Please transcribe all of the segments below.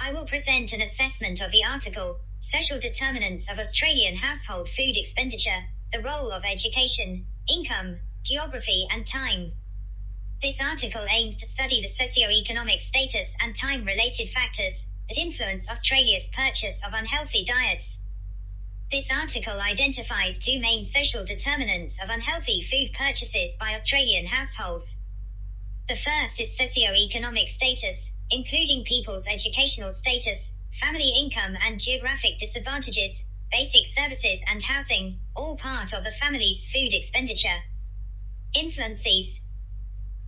I will present an assessment of the article, Social Determinants of Australian Household Food Expenditure, the Role of Education, Income, Geography and Time. This article aims to study the socio-economic status and time-related factors that influence Australia's purchase of unhealthy diets. This article identifies two main social determinants of unhealthy food purchases by Australian households. The first is socio-economic status, including people's educational status, family income and geographic disadvantages, basic services and housing, all part of the family's food expenditure. Influences.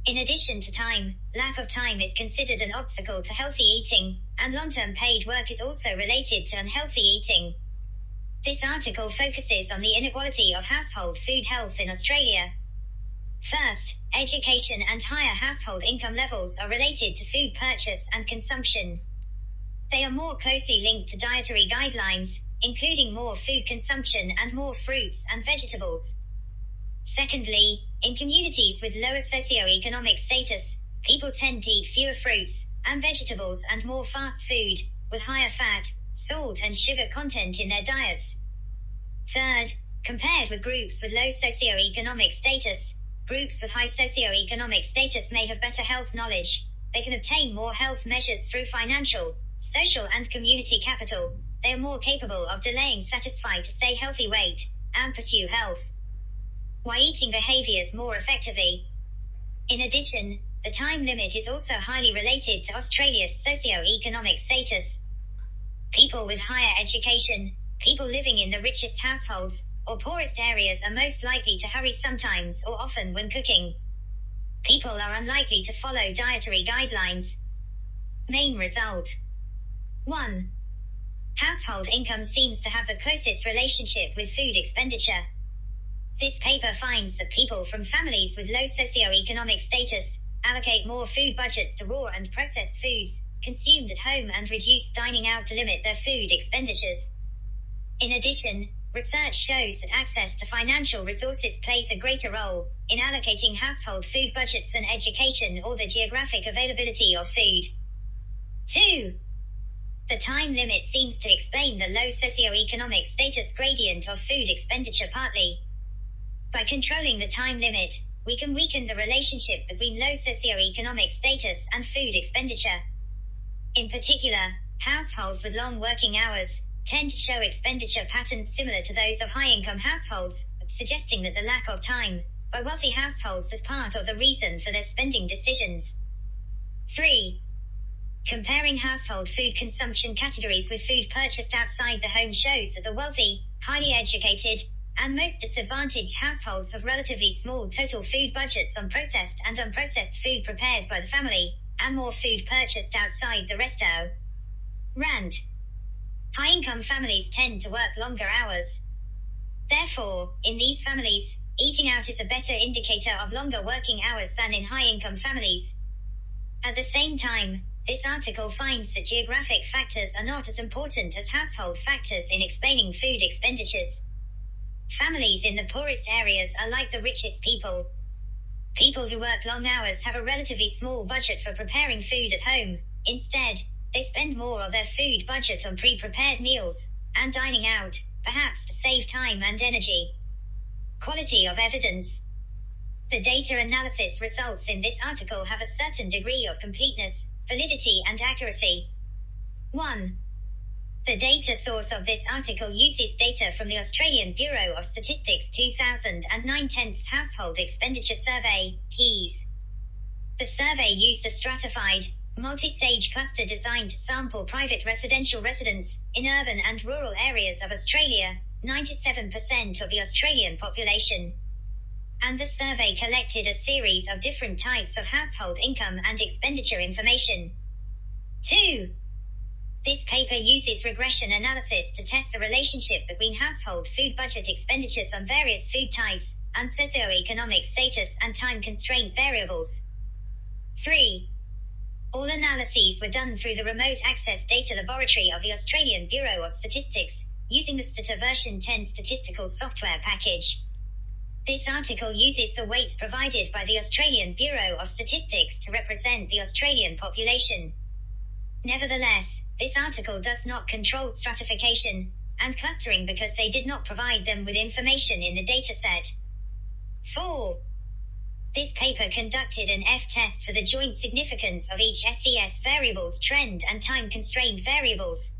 In addition to time, lack of time is considered an obstacle to healthy eating, and long-term paid work is also related to unhealthy eating. This article focuses on the inequality of household food health in Australia. First, education and higher household income levels are related to food purchase and consumption. They are more closely linked to dietary guidelines, including more food consumption and more fruits and vegetables. Secondly, in communities with lower socio-economic status, people tend to eat fewer fruits and vegetables and more fast food, with higher fat, salt and sugar content in their diets. Third, compared with groups with low socio-economic status, groups with high socio-economic status may have better health knowledge. They can obtain more health measures through financial, social and community capital. They are more capable of delaying satisfied to stay healthy weight and pursue health. Why eating behaviours more effectively. In addition, the time limit is also highly related to Australia's socio-economic status. People with higher education, people living in the richest households or poorest areas are most likely to hurry sometimes or often when cooking. People are unlikely to follow dietary guidelines. Main result. 1. Household income seems to have the closest relationship with food expenditure. This paper finds that people from families with low socio-economic status allocate more food budgets to raw and processed foods consumed at home and reduce dining out to limit their food expenditures. In addition, research shows that access to financial resources plays a greater role in allocating household food budgets than education or the geographic availability of food. 2. The time limit seems to explain the low socio-economic status gradient of food expenditure partly. By controlling the time limit, we can weaken the relationship between low socio-economic status and food expenditure. In particular, households with long working hours tend to show expenditure patterns similar to those of high-income households, suggesting that the lack of time by wealthy households is part of the reason for their spending decisions. 3. Comparing household food consumption categories with food purchased outside the home shows that the wealthy, highly educated, and most disadvantaged households have relatively small total food budgets on processed and unprocessed food prepared by the family, and more food purchased outside the resto. Rand. High-income families tend to work longer hours. Therefore, in these families, eating out is a better indicator of longer working hours than in high-income families. At the same time, this article finds that geographic factors are not as important as household factors in explaining food expenditures. Families in the poorest areas are like the richest people. People who work long hours have a relatively small budget for preparing food at home. Instead, they spend more of their food budget on pre-prepared meals and dining out, perhaps to save time and energy. Quality of evidence. The data analysis results in this article have a certain degree of completeness, validity and accuracy. 1. The data source of this article uses data from the Australian Bureau of Statistics 2009 10th Household Expenditure Survey, HEES. The survey used a stratified, multi-stage cluster designed to sample private residential residents in urban and rural areas of Australia, 97% of the Australian population. And the survey collected a series of different types of household income and expenditure information. 2. This paper uses regression analysis to test the relationship between household food budget expenditures on various food types, and socio-economic status and time constraint variables. 3. All analyses were done through the Remote Access Data Laboratory of the Australian Bureau of Statistics, using the Stata version 10 statistical software package. This article uses the weights provided by the Australian Bureau of Statistics to represent the Australian population. Nevertheless, this article does not control stratification and clustering because they did not provide them with information in the dataset. 4. This paper conducted an F-test for the joint significance of each SES variable's trend and time-constrained variables.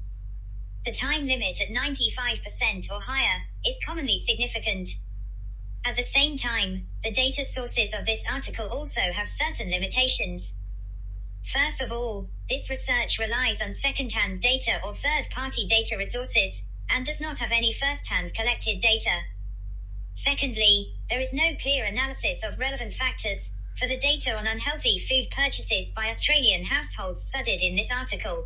The time limit at 95% or higher is commonly significant. At the same time, the data sources of this article also have certain limitations. First of all, this research relies on second-hand data or third-party data resources, and does not have any first-hand collected data. Secondly, there is no clear analysis of relevant factors for the data on unhealthy food purchases by Australian households studied in this article.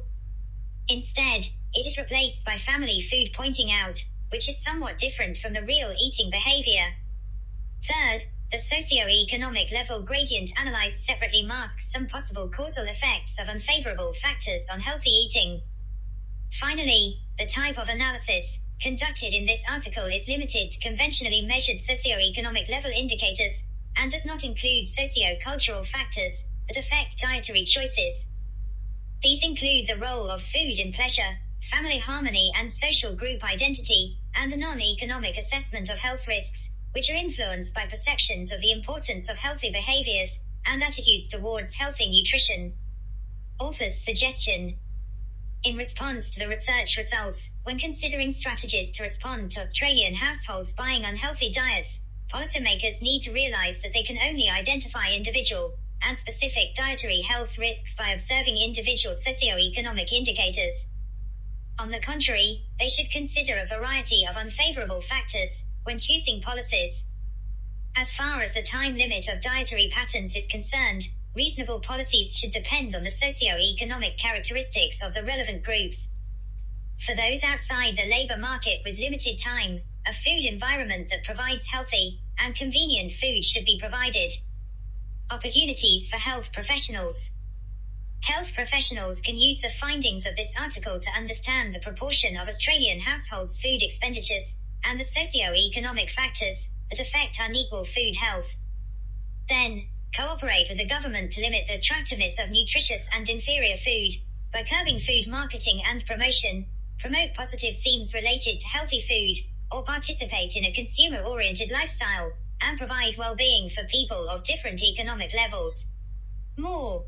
Instead, it is replaced by family food pointing out, which is somewhat different from the real eating behavior. Third, the socio-economic level gradient analyzed separately masks some possible causal effects of unfavorable factors on healthy eating. Finally, the type of analysis conducted in this article is limited to conventionally measured socio-economic level indicators, and does not include socio-cultural factors that affect dietary choices. These include the role of food in pleasure, family harmony and social group identity, and the non-economic assessment of health risks, which are influenced by perceptions of the importance of healthy behaviors and attitudes towards healthy nutrition. Author's suggestion. In response to the research results, when considering strategies to respond to Australian households buying unhealthy diets, policymakers need to realise that they can only identify individual and specific dietary health risks by observing individual socio-economic indicators. On the contrary, they should consider a variety of unfavourable factors when choosing policies. As far as the time limit of dietary patterns is concerned, reasonable policies should depend on the socio-economic characteristics of the relevant groups. For those outside the labour market with limited time, a food environment that provides healthy and convenient food should be provided. Opportunities for health professionals. Health professionals can use the findings of this article to understand the proportion of Australian households' food expenditures and the socio-economic factors that affect unequal food health. Then, cooperate with the government to limit the attractiveness of nutritious and inferior food by curbing food marketing and promotion, promote positive themes related to healthy food, or participate in a consumer-oriented lifestyle, and provide well-being for people of different economic levels. More.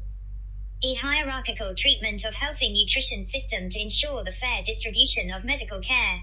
A hierarchical treatment of healthy nutrition system to ensure the fair distribution of medical care